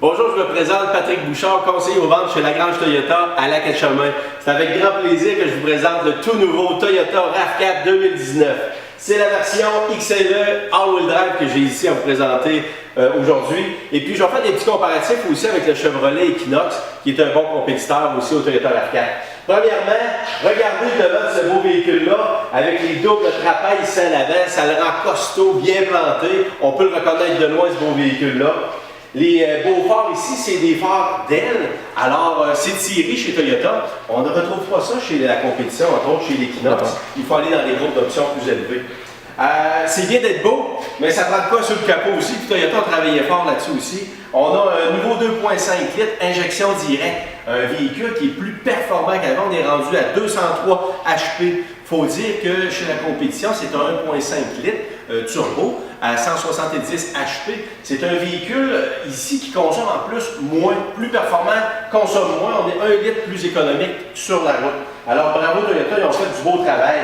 Bonjour, je me présente Patrick Bouchard, conseiller aux ventes chez Lagrange Toyota à Lac-Etchemin. C'est avec grand plaisir que je vous présente le tout nouveau Toyota RAV4 2019. C'est la version XLE All-Wheel Drive que j'ai ici à vous présenter aujourd'hui. Et puis je vais faire des petits comparatifs aussi avec le Chevrolet Equinox, qui est un bon compétiteur aussi au Toyota RAV4. Premièrement, regardez devant ce beau véhicule-là, avec les doubles trapèzes à l'avant, ça le rend costaud, bien planté. On peut le reconnaître de loin, ce beau véhicule-là. Les beaux phares ici, c'est des phares d'ailes. Alors, c'est tiré chez Toyota. On ne retrouve pas ça chez la compétition, entre autres chez l'Equinox. Il faut aller dans des groupes d'options plus élevés. C'est bien d'être beau, mais ça prend de quoi sur le capot aussi. Puis Toyota a travaillé fort là-dessus aussi. On a un nouveau 2.5 litres, injection directe, un véhicule qui est plus performant qu'avant. On est rendu à 203 HP. Il faut dire que chez la compétition, c'est un 1.5 litres turbo à 170 HP. C'est un véhicule ici qui consomme en plus moins, plus performant, consomme moins. On est 1 litre plus économique sur la route. Alors bravo Toyota, ils ont fait du beau travail.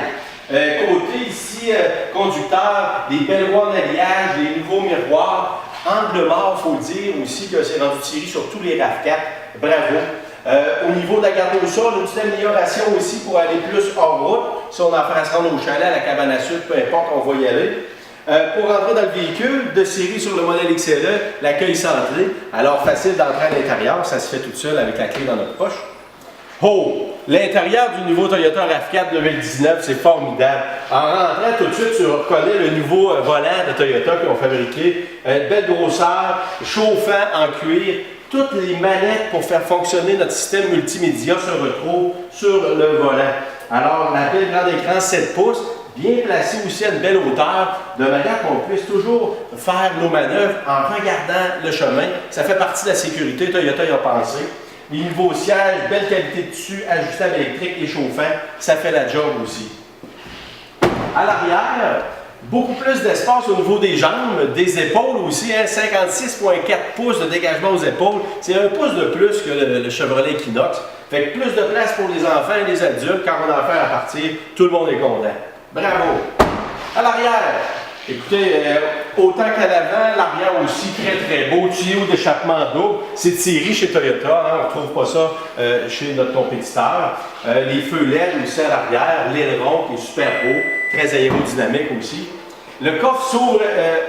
Côté ici, conducteur, des belles voies d'alliage, des nouveaux miroirs. Angle mort, il faut dire aussi que c'est rendu tiré sur tous les RAV4. Bravo. Au niveau de la garde au sol, une petite amélioration aussi pour aller plus hors route. Si on a affaire à se rendre au chalet, à la cabane à sucre, peu importe, on va y aller. Pour rentrer dans le véhicule, de série sur le modèle XLE, l'accueil centré. Alors facile d'entrer à l'intérieur, ça se fait tout seul avec la clé dans notre poche. Oh! L'intérieur du nouveau Toyota RAV4 2019, c'est formidable. En rentrant tout de suite, tu reconnais le nouveau volant de Toyota qu'ils ont fabriqué. Une belle grosseur, chauffant en cuir. Toutes les manettes pour faire fonctionner notre système multimédia se retrouvent sur le volant. Alors, la belle grand écran 7 pouces, bien placé aussi à une belle hauteur, de manière qu'on puisse toujours faire nos manœuvres en regardant le chemin. Ça fait partie de la sécurité, Toyota y a pensé. Les nouveaux sièges, belle qualité de tissu, ajustable électrique et chauffant, ça fait la job aussi. À l'arrière, beaucoup plus d'espace au niveau des jambes, des épaules aussi, hein, 56,4 pouces de dégagement aux épaules. C'est un pouce de plus que le Chevrolet Equinox. Fait que plus de place pour les enfants et les adultes. Quand on a affaire à partir, tout le monde est content. Bravo! À l'arrière, écoutez, autant qu'à l'avant, l'arrière aussi très beau. Tuyau d'échappement d'eau, c'est tiré chez Toyota, hein, on ne trouve pas ça chez notre compétiteur. Les feux LED aussi à l'arrière, l'aileron qui est super beau, très aérodynamique aussi. Le coffre s'ouvre,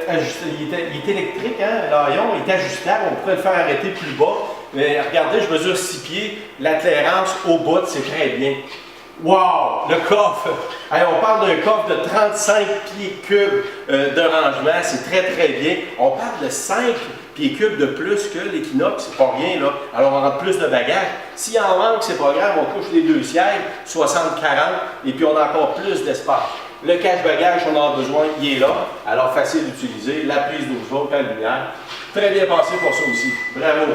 il est électrique, hein, l'haillon est ajustable, on pourrait le faire arrêter plus bas. Mais regardez, je mesure 6 pieds, la clairance au bout, c'est très bien. Wow! Le coffre! Hey, on parle d'un coffre de 35 pieds cubes de rangement, c'est très bien. On parle de 5 pieds cubes de plus que l'Equinox, c'est pas rien là. Alors on rentre plus de bagages. S'il en manque, c'est pas grave, on couche les deux sièges, 60-40, et puis on a encore plus d'espace. Le cache-bagage, on en a besoin, il est là, alors facile d'utiliser. La prise d'eau chaude, la lumière. Très bien pensé pour ça aussi. Bravo!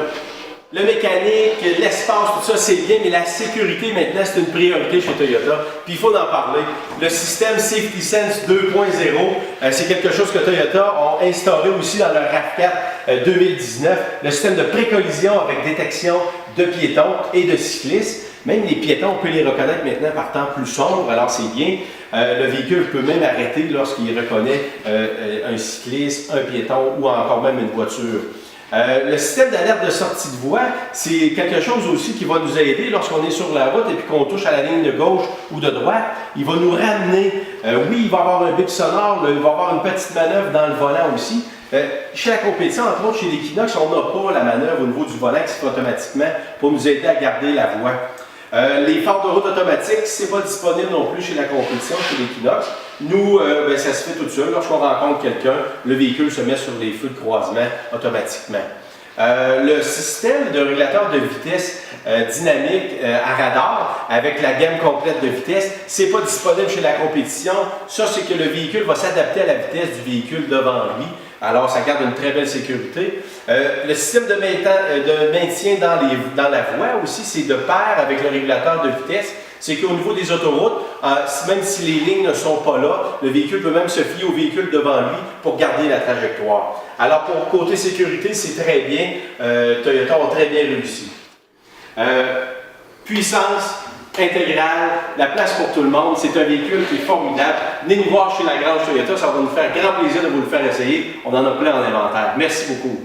Le mécanique, l'espace, tout ça, c'est bien, mais la sécurité, maintenant, c'est une priorité chez Toyota. Puis il faut en parler. Le système Safety Sense 2.0, c'est quelque chose que Toyota a instauré aussi dans leur RAV4 2019. Le système de précollision avec détection de piétons et de cyclistes. Même les piétons, on peut les reconnaître maintenant par temps plus sombre, alors c'est bien. Le véhicule peut même arrêter lorsqu'il reconnaît un cycliste, un piéton ou encore même une voiture. Le système d'alerte de sortie de voie, c'est quelque chose aussi qui va nous aider lorsqu'on est sur la route et puis qu'on touche à la ligne de gauche ou de droite. Il va nous ramener. Oui, il va y avoir un bip sonore, il va y avoir une petite manœuvre dans le volant aussi. Chez la compétition, entre autres chez l'Equinox, on n'a pas la manœuvre au niveau du volant qui se fait automatiquement pour nous aider à garder la voie. Les phares de route automatiques, ce n'est pas disponible non plus chez la compétition, chez l'Equinox. Nous, ça se fait tout seul. Lorsqu'on rencontre quelqu'un, le véhicule se met sur les feux de croisement automatiquement. Le système de régulateur de vitesse dynamique à radar avec la gamme complète de vitesse, c'est pas disponible chez la compétition. Ça, c'est que le véhicule va s'adapter à la vitesse du véhicule devant lui. Alors, ça garde une très belle sécurité. Le système de maintien dans la voie aussi, c'est de pair avec le régulateur de vitesse. C'est qu'au niveau des autoroutes, même si les lignes ne sont pas là, le véhicule peut même se fier au véhicule devant lui pour garder la trajectoire. Alors, pour côté sécurité, c'est très bien. Toyota a très bien réussi. Puissance intégrale, la place pour tout le monde, c'est un véhicule qui est formidable. Venez nous voir chez Lagrange Toyota, ça va nous faire grand plaisir de vous le faire essayer. On en a plein en inventaire. Merci beaucoup.